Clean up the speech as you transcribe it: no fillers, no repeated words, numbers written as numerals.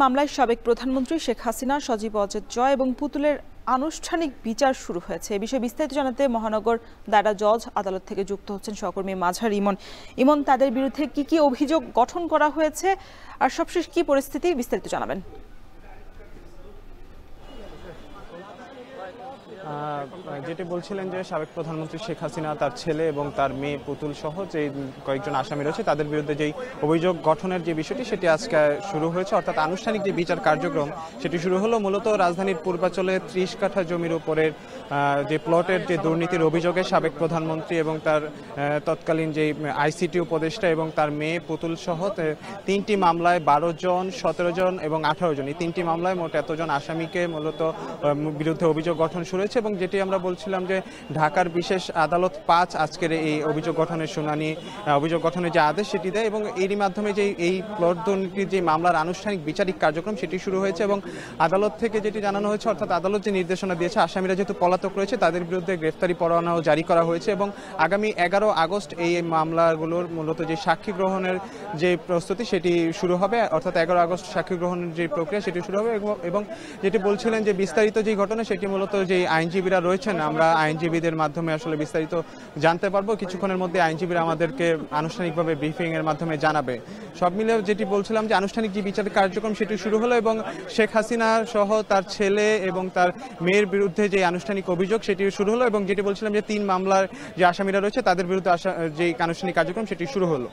মামলায় সাবেক প্রধানমন্ত্রী শেখ হাসিনা, সজীব অজেদ জয় এবং পুতুলের আনুষ্ঠানিক বিচার শুরু হয়েছে। এ বিষয়ে বিস্তারিত জানাতে মহানগর দায়রা জজ আদালত থেকে যুক্ত হচ্ছেন সহকর্মী মাঝার ইমন। ইমন, তাদের বিরুদ্ধে কি অভিযোগ গঠন করা হয়েছে আর সবশেষ কি পরিস্থিতি, বিস্তারিত জানাবেন। যেটি বলছিলেন যে সাবেক প্রধানমন্ত্রী শেখ হাসিনা, তার ছেলে এবং তার মেয়ে পুতুল সহ যে কয়েকজন আসামি রয়েছে তাদের বিরুদ্ধে যেই অভিযোগ গঠনের যে বিষয়টি সেটি আজকে শুরু হয়েছে, অর্থাৎ আনুষ্ঠানিক যে বিচার কার্যক্রম সেটি শুরু হলো। মূলত রাজধানীর পূর্বাঞ্চলে 30 কাঠা জমির উপরের যে প্লটের যে দুর্নীতির অভিযোগে সাবেক প্রধানমন্ত্রী এবং তার তৎকালীন যে আইসিটি উপদেষ্টা এবং তার মেয়ে পুতুল সহ 3টি মামলায় 12 জন, 17 জন এবং 18 জন, এই 3টি মামলায় মোট এতজন আসামিকে মূলত বিরুদ্ধে অভিযোগ গঠন শুরু হয়েছে। এবং যেটি আমরা বলছিলাম যে ঢাকার বিশেষ আদালত 5 আজকের এই অভিযোগ গঠনের শুনানি, অভিযোগ গঠনের যে আদেশ সেটি দেয় এবং এরই মাধ্যমে যে এই প্লট দুর্নীতির যে মামলার আনুষ্ঠানিক বিচারিক কার্যক্রম সেটি শুরু হয়েছে। এবং আদালত থেকে যেটি জানানো হয়েছে, অর্থাৎ আদালত যে নির্দেশনা দিয়েছে, আসামিরা যেহেতু পলাতক রয়েছে তাদের বিরুদ্ধে গ্রেফতারি পরোয়ানাও জারি করা হয়েছে এবং আগামী 11 আগস্ট এই মামলাগুলোর মূলত যে সাক্ষী গ্রহণের যে প্রস্তুতি সেটি শুরু হবে, অর্থাৎ 11 আগস্ট সাক্ষী গ্রহণের যে প্রক্রিয়া সেটি শুরু হবে। এবং যেটি বলছিলেন যে বিস্তারিত যে ঘটনা সেটি মূলত যে আইনজীবীরা রয়েছেন, আমরা আইনজীবীদের মাধ্যমে আসলে বিস্তারিত জানতে পারবো। কিছুক্ষণের মধ্যে আইনজীবীরা আমাদেরকে আনুষ্ঠানিকভাবে ব্রিফিং এর মাধ্যমে জানাবে। সব মিলে যেটি বলছিলাম যে আনুষ্ঠানিক যে বিচার কার্যক্রম সেটি শুরু হলো এবং শেখ হাসিনা সহ তার ছেলে এবং তার মেয়ের বিরুদ্ধে যে আনুষ্ঠানিক অভিযোগ সেটি শুরু হলো এবং যেটি বলছিলাম যে 3 মামলার যে আসামিরা রয়েছে তাদের বিরুদ্ধে যে আনুষ্ঠানিক কার্যক্রম সেটি শুরু হলো।